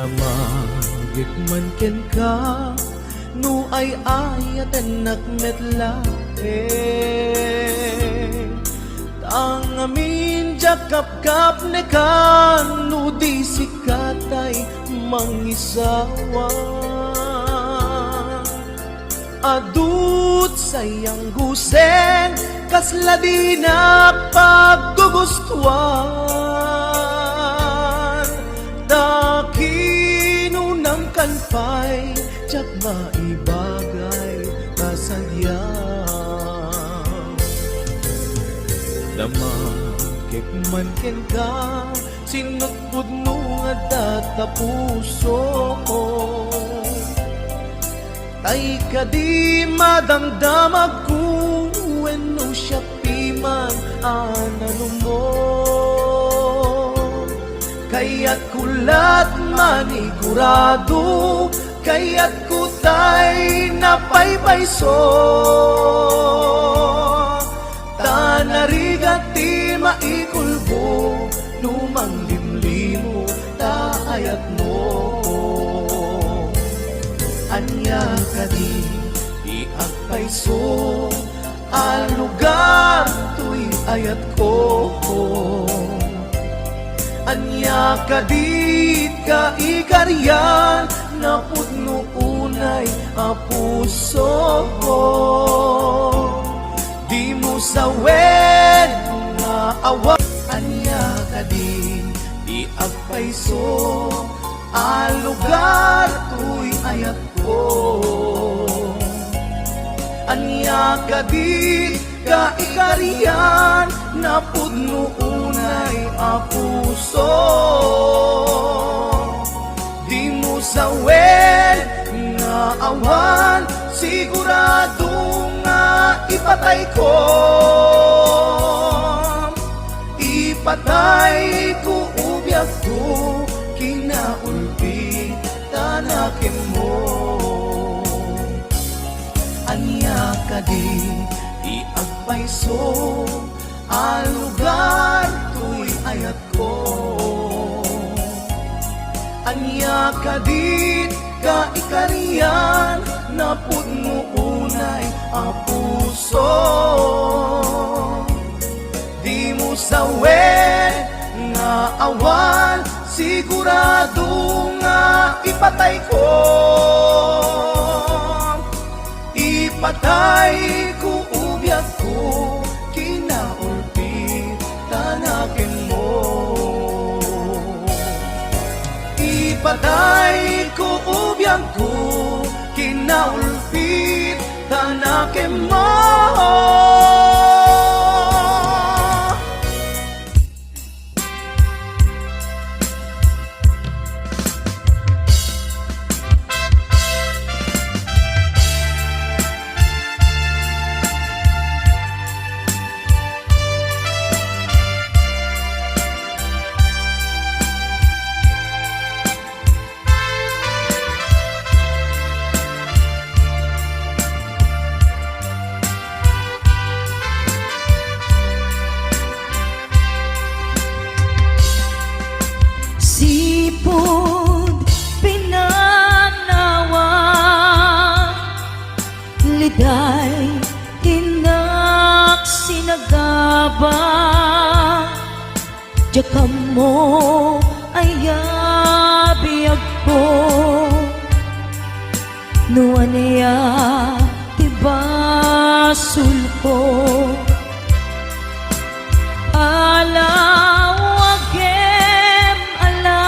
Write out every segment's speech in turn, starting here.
Damagit man ken ka, no ay ayaten nakmetla Tang amin jakap-kap ne kan, no di sikatay mangisawa Adut sayang guseng, kasla di na paggugustuhan Dakinunang kanpay, tsak maibagay kasadya Damagit man ken ka, sinutpud no nga data puso ko Ay kadi madamdamag ko no siya piman anano mo Kaya't kulat manigurado Kaya't kutay napaypayso Tanarigati maikulbo Lumang limlimo taayat mo Anya kadi iagpayso Al lugar tuy ayat ko Anya kadit ka ikaryan Na pudno unay a puso ko Di mo sawen nga awa Anya kadit iagpayso Al lugar tuy ayat ko Anya kadit ka ikarian na pudno unay a puso Di mo sawen nga awan sigurado nga ipatay ko Ipatay ko ubyak ko kinaulpi tanakin mo Anya kadi iagpayso Al lugar tuy ayat ko Anya kadit ka ikarian Na pudno unay a puso Di mo sawen nga awan sigurado nga ipatay ko Ipatay ko ubyak ko kinaulpi tanakin mo Ipatay ko ubyak ko kinaulpi tanakin mo Sipod pinanawa Liday tinak sinagaba Jakam mo ay abiyag ko Nuan niya tibasul ko Alawagem ala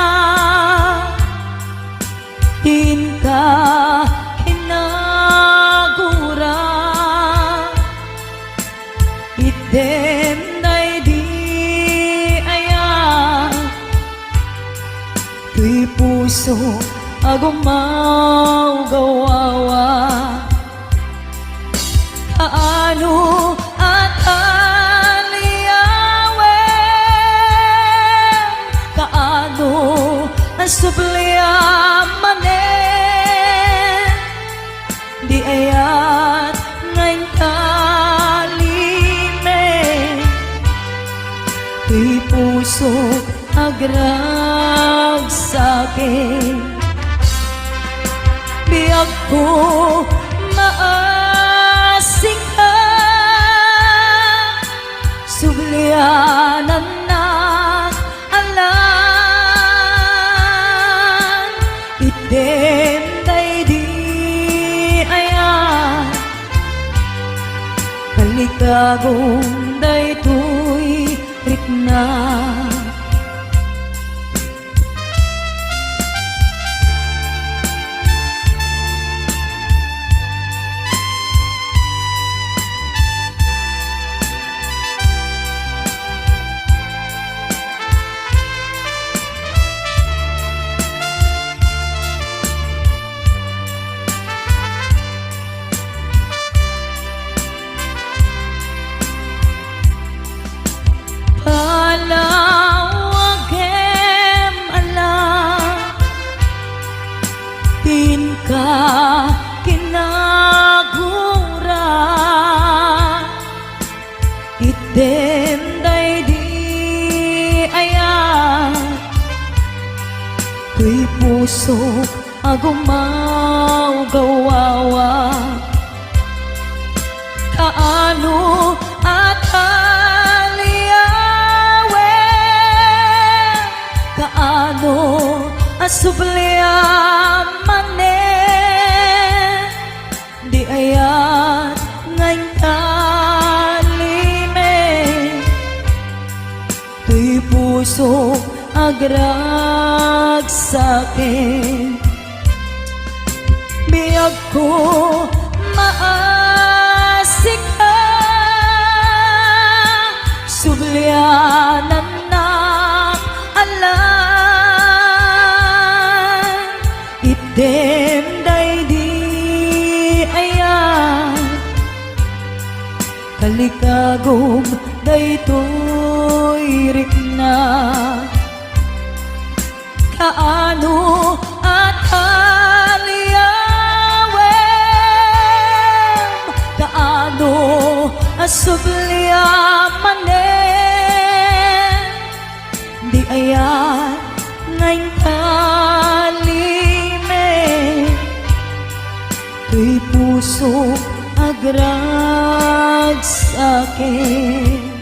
Tinka kinagura Item day di ayan Tuy puso agumaw gawawa Kaano at aliyawen Kaano ang subliamanen Di ayat ngayon kalime Tuy puso agrag sa'kin. Biyag ko maasing ka, sublianan na alam. Item day di ayan, kalikagong day tuy rikna. Palawagem alam, tin ka kinagura, item day di ayan, tuy puso agumaw gawawa. Kaano at kaano asubliaman di ayat ngayon kalime, tuy puso agrag sa'kin. Biyag ko maasik ka, sublianan na alam. Item day di ayan, kalikagong day tuy rikna. Kaano at aliyawem, kaano asubliaman di ayan ngayon kalime, tuy puso agrag sa'kin.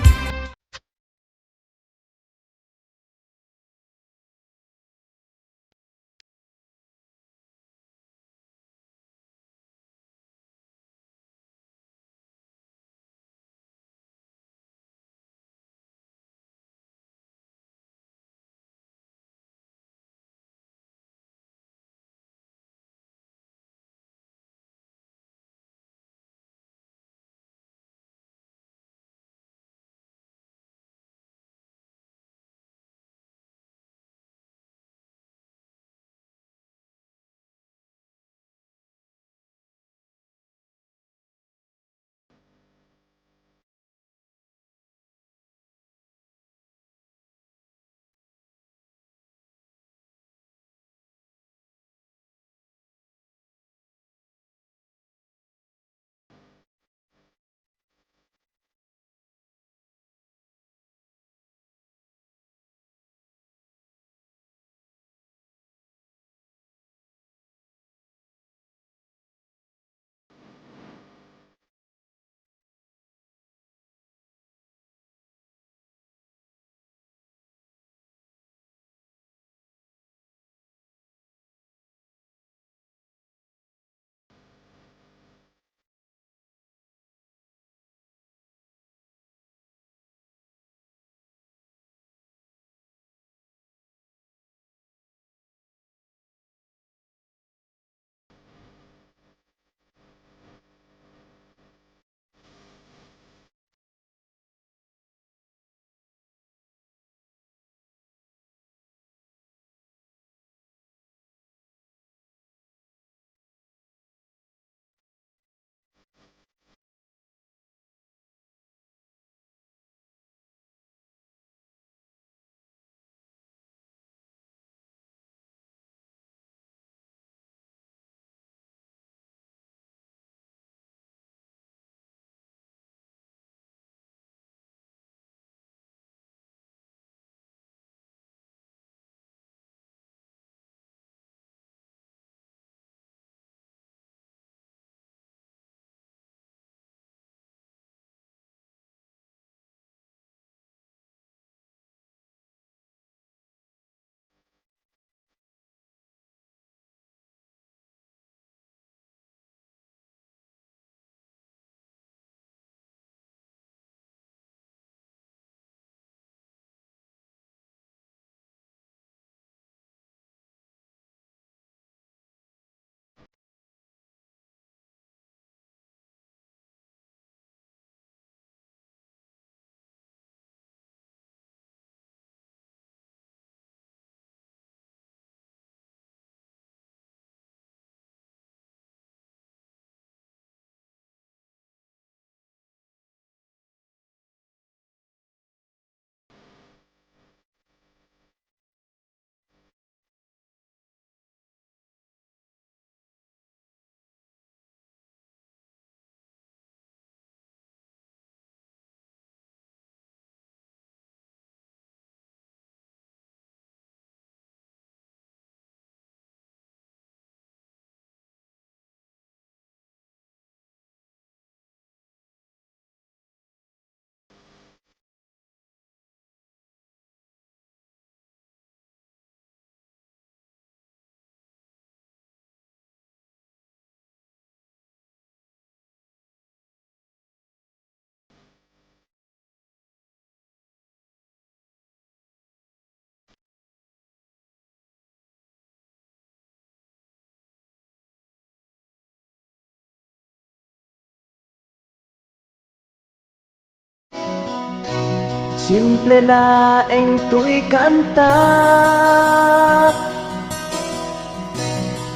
Simple laeng to'y kanta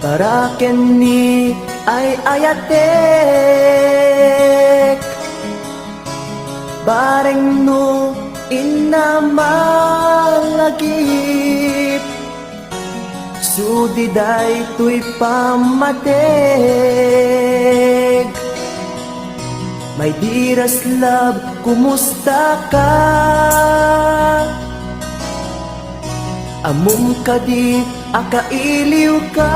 para kenni ay ayatek bareng no inamalagip sudiday to'y pamateg. My dearest love, kumusta ka? Amom ka di, akailiw ka.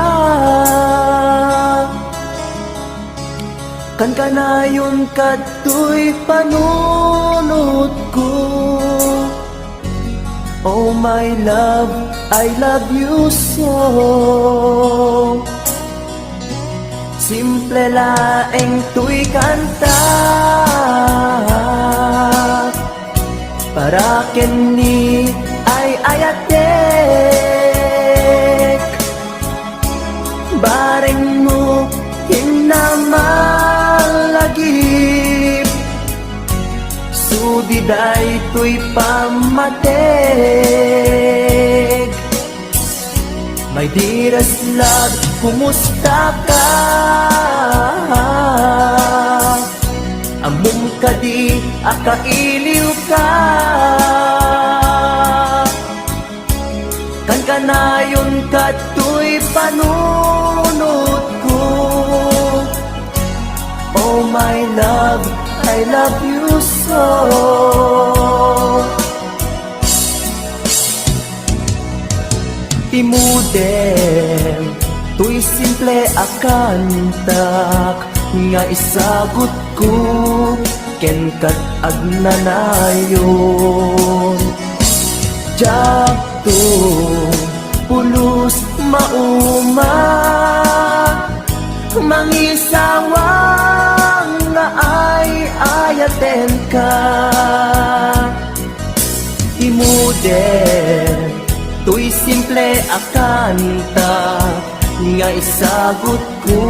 Kan kanayon ka to'y panunod ko. Oh my love, I love you so. Simple laeng to'y kanta para kenni ay ayatek bareng mo hinamalagip sudiday to'y pamateg. My dearest love, kumusta ka? Amom ka di, akailiw ka. Kan kanayon ka to'y panunod ko. Oh my love, I love you so. Imudem to'y simple akantak nga isagot ko ken kat agnanayon jakto pulos mauma mangisawang nga ay ayaten ka imudem to'y simple akanta nga isagot ko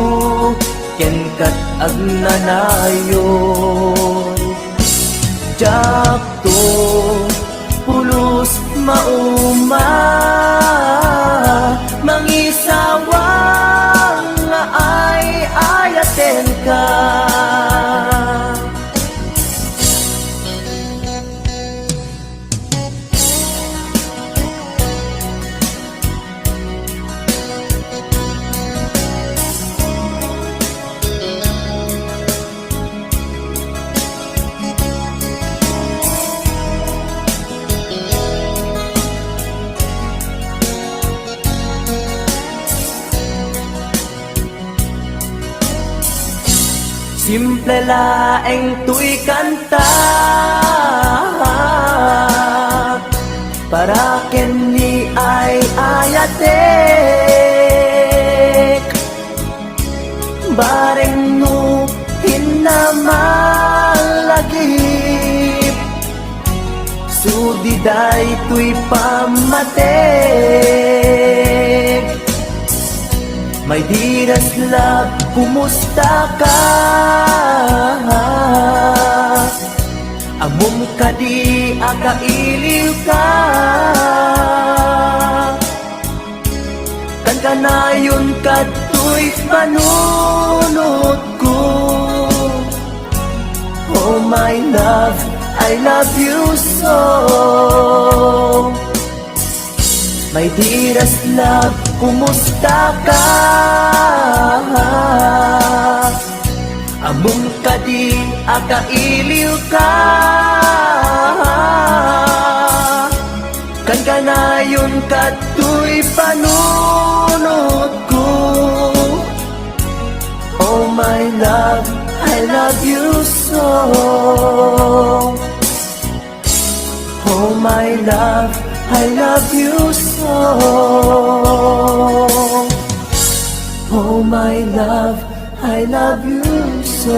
ken kat agnanayon jakto pulos mauma mangisawang nga ay ayaten ka. Simple laeng to'y kanta para kenni ay ayatek bareng no hinamalagip sudiday to'y pamateg. My dearest love, kumusta ka? Amom ka di, akailiw ka. Kan kanayon ka to'y panunod ko. Oh my love, I love you so. My dearest love, kumusta ka? Amom ka di, akailiw ka. Kan kanayon ka to'y panunod ko. Oh my love, I love you so. Oh my love, I love you so. Oh my love, I love you so.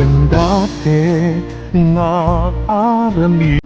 Kung dati na arami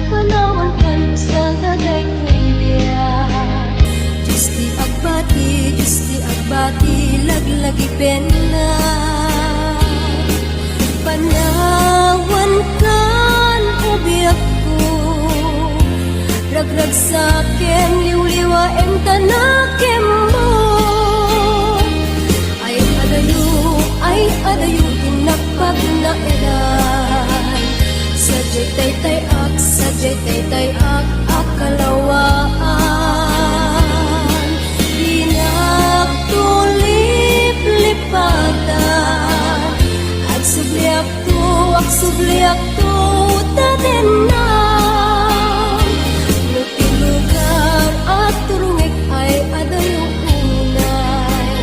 Panawan kan sa daday kuya. Diyos di agbati, laglagi pena. Panawan kan ubiyak ko, ragrag sa akin, liwliwa em tanakim mo. Ay adayo, tinapag na eray. Sadyay tay ak, akalawaan. Dinagtulip-lipatan. Ak subliak to, tatin na. Nutilugar at turungik ay adayo unay.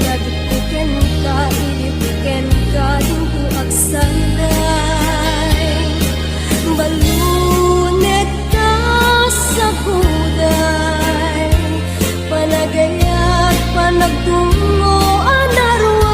Ladukuken ka, ilipuken ka, hinto ak sanday. Balunet ka sa kuday, panagayat, panagtungo, anarway.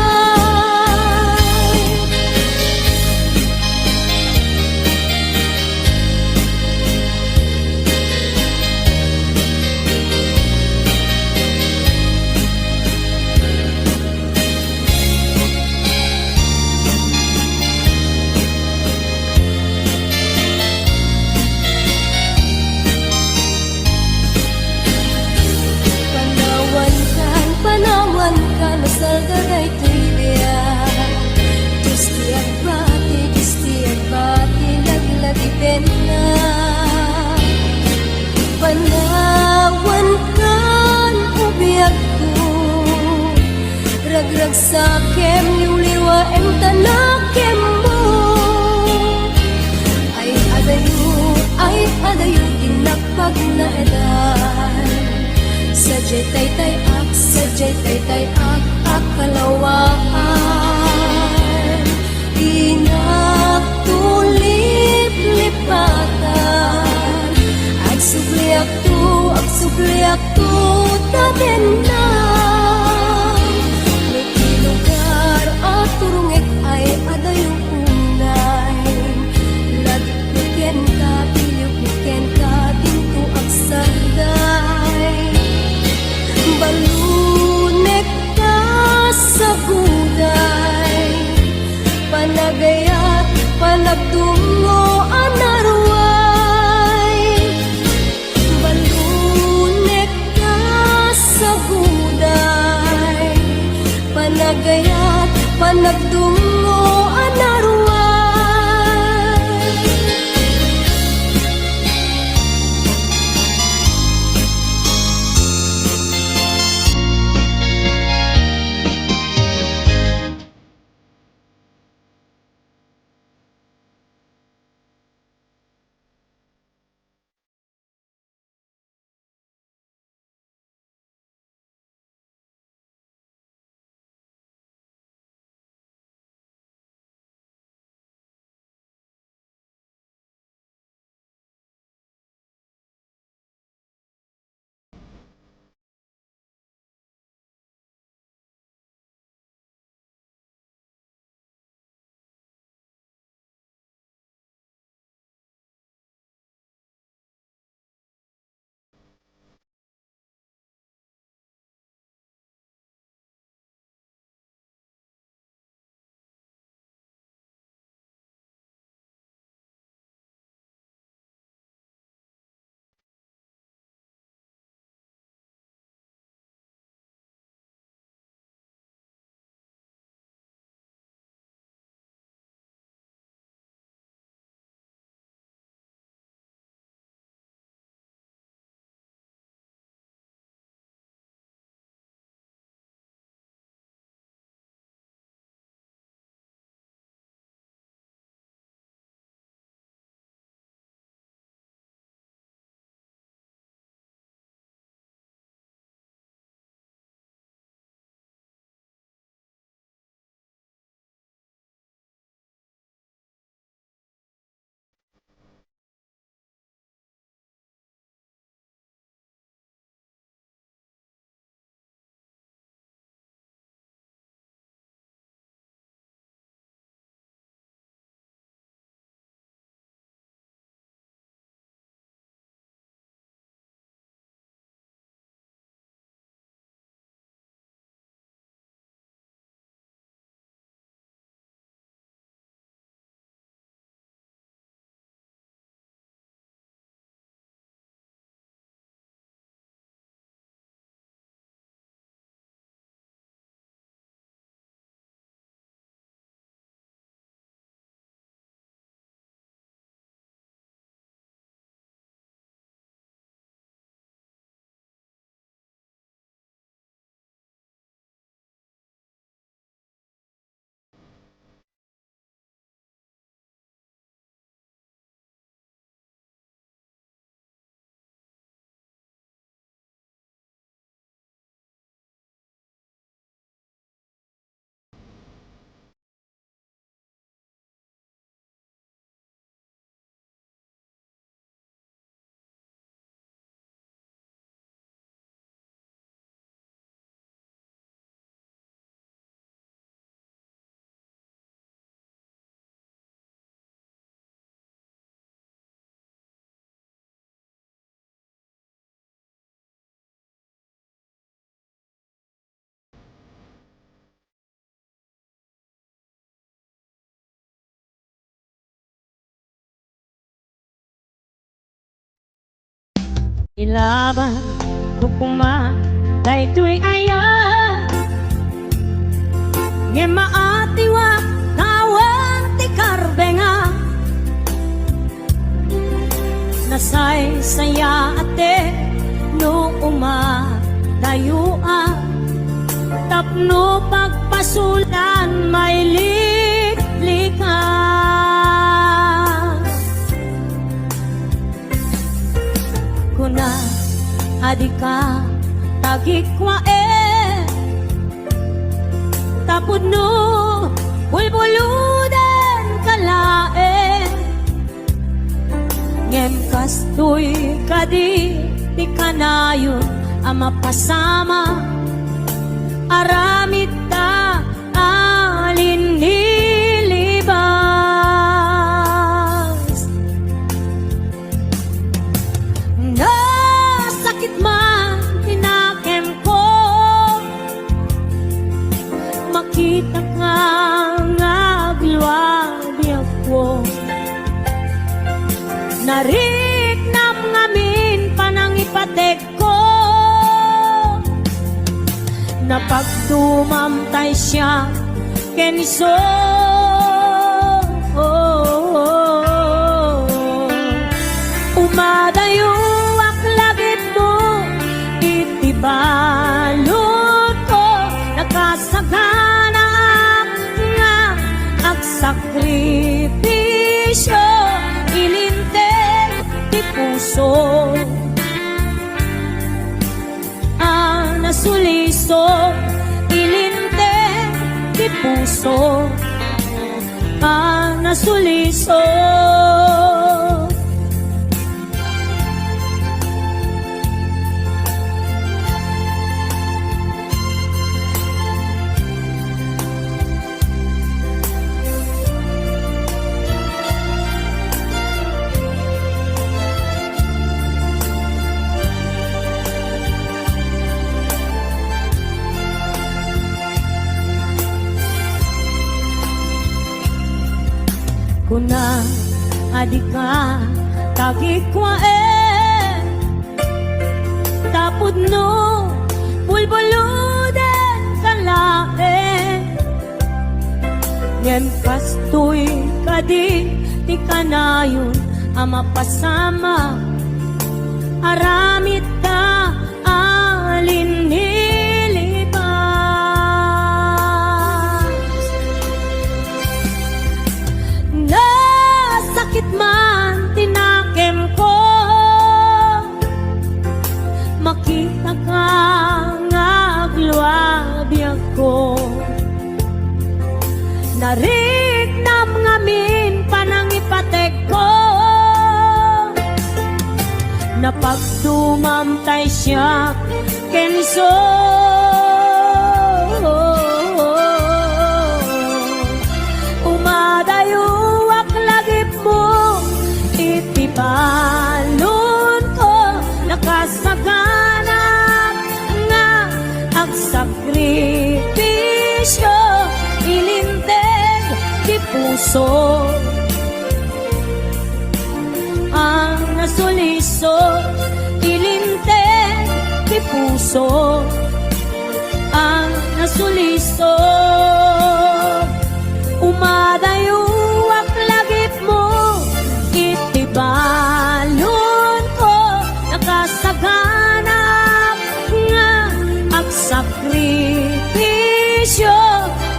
Panawan ka, nasal daday tuya. Diyos di agbati, laglagi pena. Panawan kan ubiyak ko, ragrag sa akin, liwliwa em tanakim mo. Ay adayo, tinapag na eday. Sadyay tay ak, akalawaan. Dinagtulip-lipatan. Ak subliak to, tatin na. Nutilugar at turungik ay adayong unay. Lagpuken ka, pilipken ka, tinto ak sanday. Balunek ka sa kuday, panagayat, panagtungo, anarway. Balunek ka sa kuday, panagayat, panagtungo, anarway. Ilaban ko kuma daytoy aya nge maatiwa kawan ti karbenga nasay saya ate no uma dayua tapno pagpasulan may likas kuna adika tagikwa tapod no bulbuludan kalae ngem kastoy kadi di kanayon ama pasama aramid ta alin nilibas nasakit man tinakem ko makita ka nga agluwabi ako nariknam ngamin panangipatek ko napagtumamtay siya keniso umadayo ak lagit mo itibalot ko nakasagana nga ak sakripisyo ilinteg di puso nasuliso ilinte di puso nasuliso kuna adika tagikwa tapod no bulbuludan kalae ngem kastoy kadi ti kanayon ama pasama aramid ta alin sakit man tinakem ko makita ka nga agluwabi ako nariknam ngamin panangipatek ko napagtumamtay siya kenso umadayo itibalon ko nakasaganap nga ang sakripisyo ilinteg di puso ang nasuliso ilinteg di puso ang nasuliso umadayo ak lagip mo itibalon ko nakasaganap nga ang sakripisyo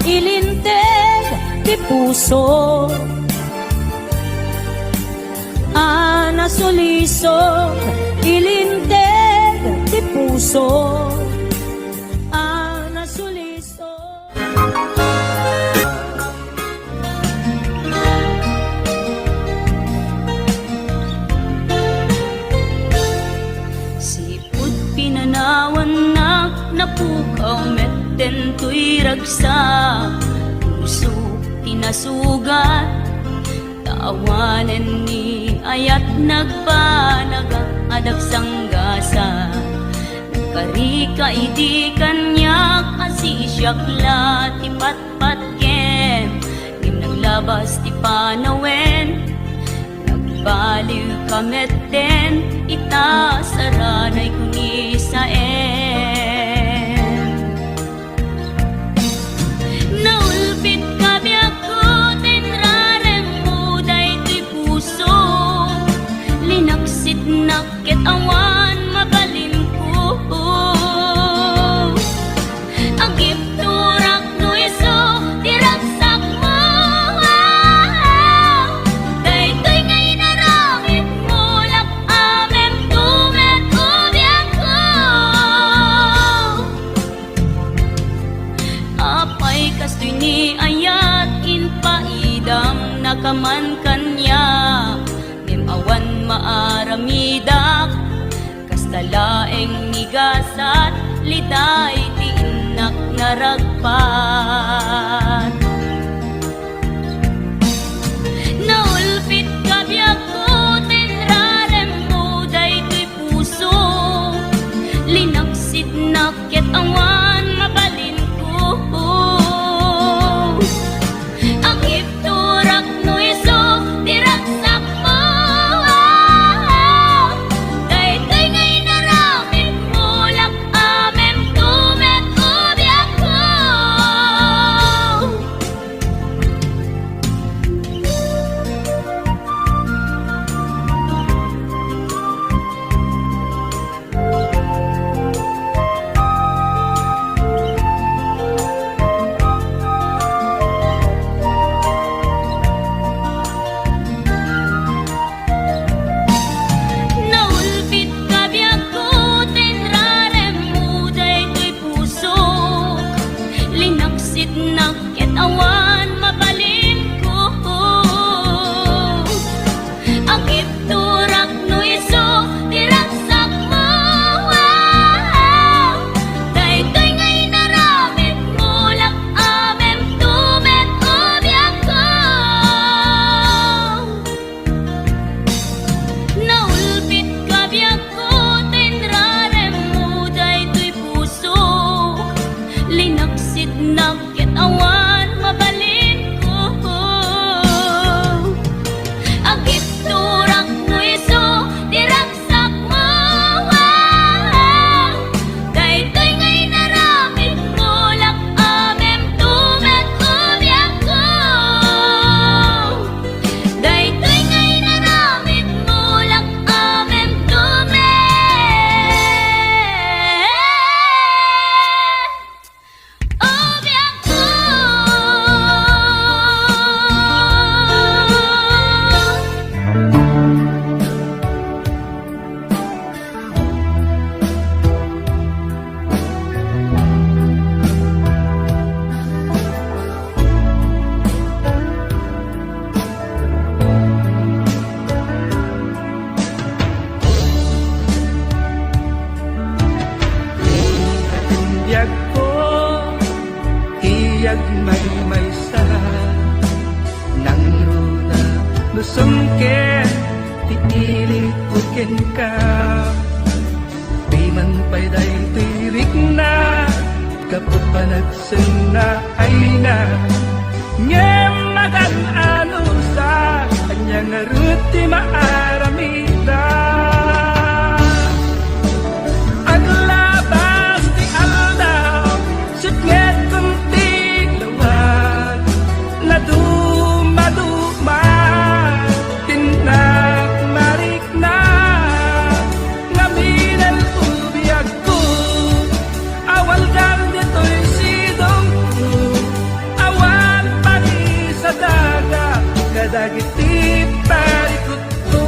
ilinteg di puso nasuliso ilinteg di puso nasuliso. Napukaw metten to'y ragsa puso tinasugat taawanen ni ayat nagpanaga adag sanggasa karika idi kanyak asisyakla ti patpatkem ngim naglabas ti panawen nagbaliw kametten ita saranay kuni saen. Naulpit ka biyako tinrareng mo daytoy puso, linaksit nakit awan mabalin ko. Agip turak no iso diragsak mo, daytoy ngay naramit mo lak amen tumet ubiyak ko. Apay kastoy ni ayat inpaidam nakaman kanya, awan maaramidak kastalaeng nigasat liday ti inak naragpat. Naulpit ka biyako tinrarem mo daytoy puso, linaksit nakit awan mabalin ko. Agip turak no iso diragsak mo, daytoy ngay naramit mo lak amen tumet ubiyak ko. Naulpit ka biyako tinrarem mo daytoy puso, linaksit nakit awan mabalin ko. Agip turak no iso diragsak mo, daytoy ngay naramit mo lak amen tumet ubiyak ko. Naulpit ka biyako tinrarem mo daytoy puso, linaksit nakit awan mabalin ko. Agip turak no iso diragsak mo, daytoy ngay naramit mo lak amen tumet ubiyak ko. Daytoy ngay naramit mo lak amen tumet ubiyak ko. Tiyag ko, tiyag may sa nang ruda lusungken, tiilit ukin ka. Piman pa'y daytoy rikna, kapag panagsin na ay na. Ngem magan anusa, kanyang aruti maaramida. Aglabas ti aldaw, sitnget kunti lawag, na dumaduma, tinak marik na, ngaminal ubiyak ko, awal kang dito'y sidong ko, awal pagi sa daga, kadagiti parikot ko.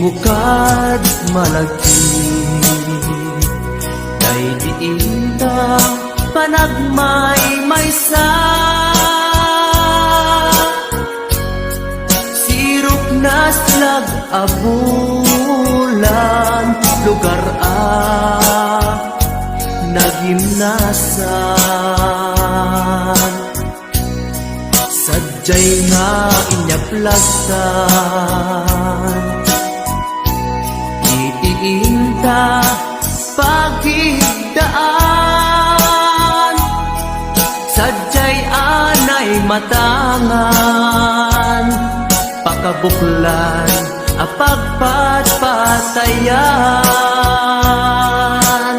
bukad malagi kay diinta panagmay maysa sirok naslag abulan lugar nagimnasan sadyay nga inyaplagtan itiinta pagigdaan sadyay anay matangan pakabuklan apagpatpatayan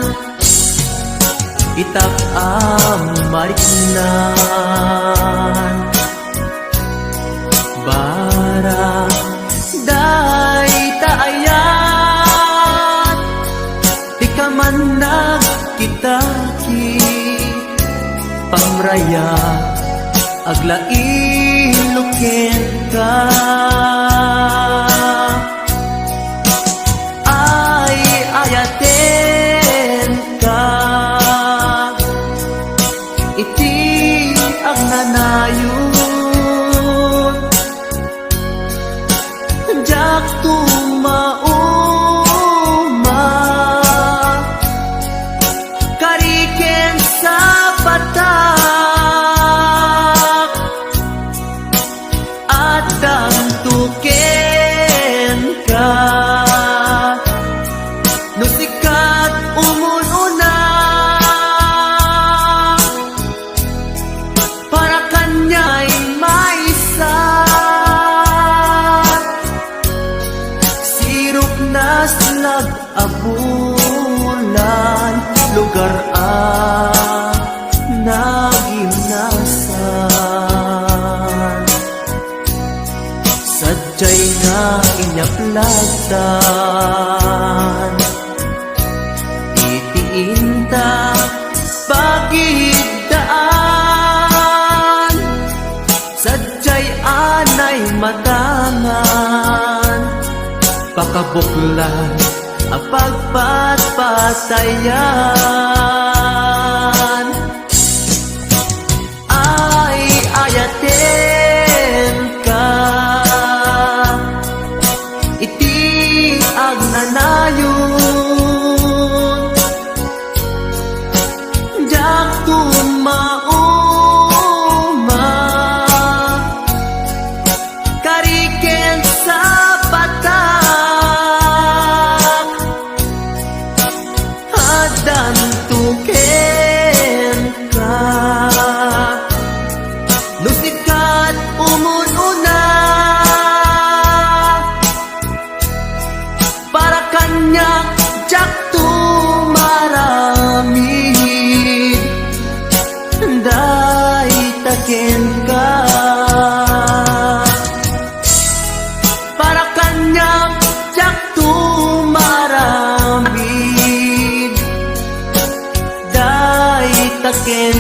itap mariknan barang day taayan di ka man nagkitaki pamraya aglailukin ka ay ayaten ka iti ang nanayon jak tumauma kariken sa patak at damtuken ka nusikat umununa para kanya'y maisa sirok naslag abulan lugar nagimnasan sadyay nga inyaplagtan itiinta pagigdaan sadyay anay matangan pakabuklan apagpatpatayan ay ayaten ka iti ang nanayon jak tumauma kariken sa patak adan tuken ka nusikat umununa para kanya jak tumaramid day taken ka para kanya jak tumaramid day taken